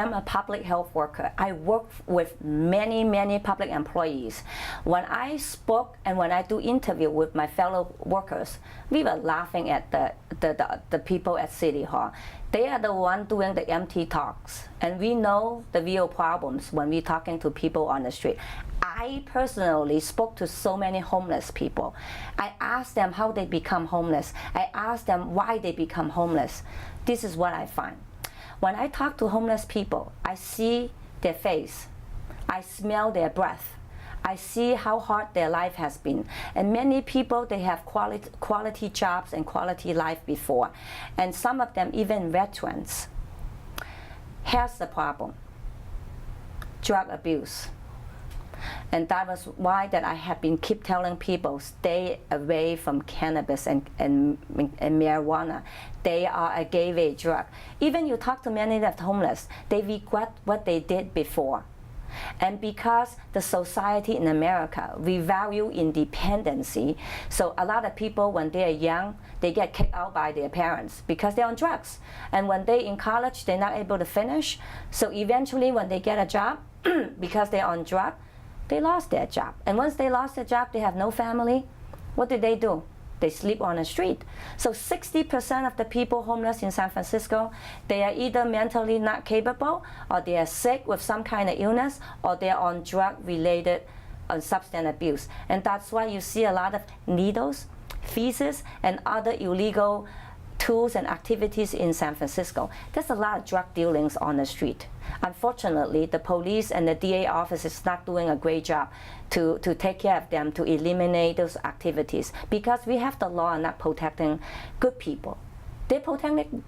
I'm a public health worker. I work with many public employees. When I spoke and when I do interview with my fellow workers, we were laughing at the people at City Hall. They are the one doing the empty talks, and we know the real problems when we're talking to people on the street. I personally spoke to so many homeless people. I asked them how they become homeless. I asked them why they become homeless. This is what I find. When I talk to homeless people, I see their face. I smell their breath. I see how hard their life has been. And many people, they have quality jobs and quality life before. And some of them even veterans. Here's the problem. Drug abuse. And that was why that I have been keep telling people, stay away from cannabis and marijuana. They are a gateway drug. Even you talk to many of the homeless, they regret what they did before. And because the society in America, we value independency, so a lot of people, when they're young, they get kicked out by their parents because they're on drugs. And when they're in college, they're not able to finish. So eventually when they get a job, because they're on drugs, they lost their job. And once they lost their job, they have no family. What do? They sleep on the street. So 60% of the people homeless in San Francisco, they are either mentally not capable, or they are sick with some kind of illness, or they're on drug-related substance abuse. And that's why you see a lot of needles, feces, and other illegal tools and activities in San Francisco. There's a lot of drug dealings on the street. Unfortunately, the police and the DA office is not doing a great job to take care of them, to eliminate those activities, because we have the law not protecting good people. They're protecting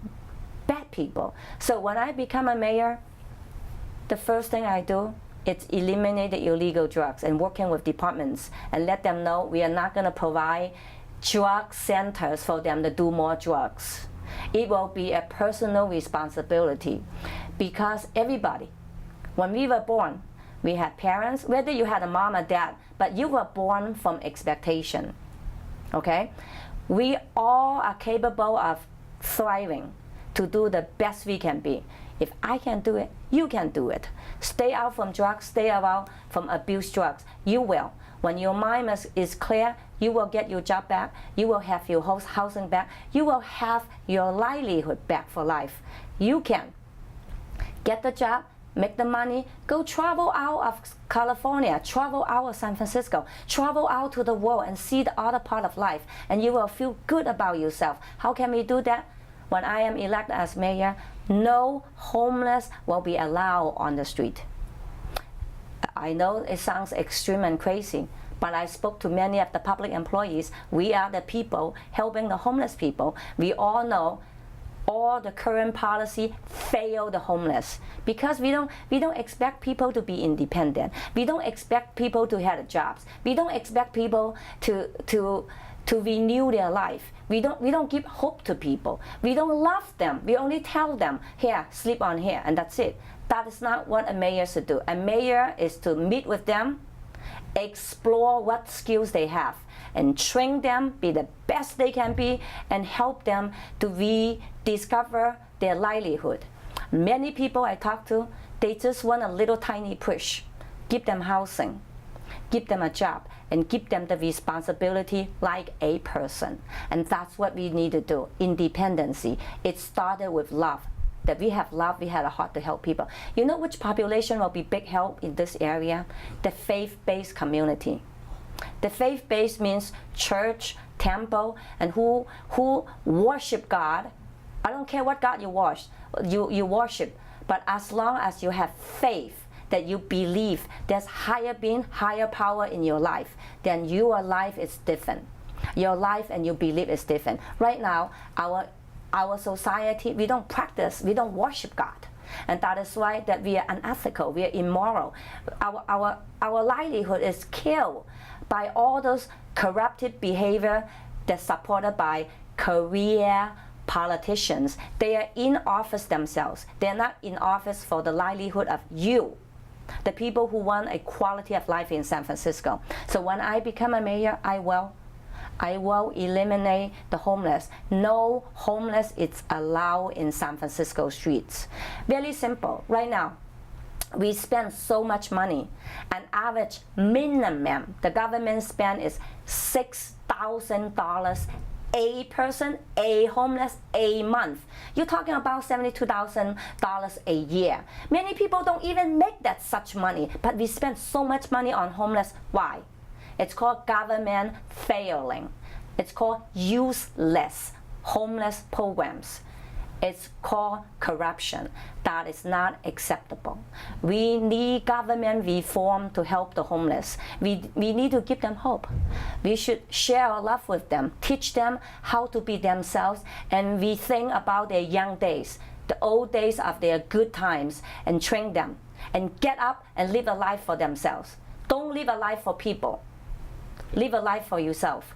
bad people. So when I become a mayor, the first thing I do is eliminate the illegal drugs and working with departments and let them know we are not going to provide drug centers for them to do more drugs. It will be a personal responsibility, because everybody, when we were born, we had parents, whether you had a mom or dad, but you were born from expectation, okay? We all are capable of thriving to do the best we can be. If I can do it, you can do it. Stay out from drugs, stay out from abuse drugs. You will. When your mind is clear, you will get your job back, you will have your housing back, you will have your livelihood back for life. You can get the job, make the money, go travel out of California, travel out of San Francisco, travel out to the world and see the other part of life, and you will feel good about yourself. How can we do that? When I am elected as mayor, no homeless will be allowed on the street. I know it sounds extreme and crazy, but I spoke to many of the public employees. We are the people helping the homeless people. We all know all the current policy fail the homeless, because we don't expect people to be independent. We don't expect people to have jobs. We don't expect people to renew their life. We don't give hope to people. We don't love them. We only tell them, here, sleep on here, and that's it. That is not what a mayor should do. A mayor is to meet with them, explore what skills they have, and train them, be the best they can be, and help them to rediscover their livelihood. Many people I talk to, they just want a little tiny push. Give them housing, give them a job, and give them the responsibility like a person. And that's what we need to do. Independency. It started with love. That we have love, we had a heart to help people. You know which population will be big help in this area? The faith-based community. The faith-based means church, temple, and who worship God. I don't care what God you worship, but as long as you have faith, that you believe there's higher being, higher power in your life, then your life is different. Your life and your belief is different. Right now, our society, we don't practice, we don't worship God. And that is why that we are unethical, we are immoral. Our livelihood is killed by all those corrupted behavior that's supported by career politicians. They are in office themselves. They're not in office for the livelihood of you, the people who want a quality of life in San Francisco. So when I become a mayor, I will I will eliminate the homeless. No homeless is allowed in San Francisco streets. Very simple. Right now, we spend so much money. An average minimum the government spend is $6,000 a person, a homeless, a month. You're talking about $72,000 a year. Many people don't even make that such money, but we spend so much money on homeless. Why? It's called government failing. It's called useless homeless programs. It's called corruption. That is not acceptable. We need government reform to help the homeless. We need to give them hope. We should share our love with them, teach them how to be themselves, and we think about their young days, the old days of their good times, and train them, and get up and live a life for themselves. Don't live a life for people. Live a life for yourself.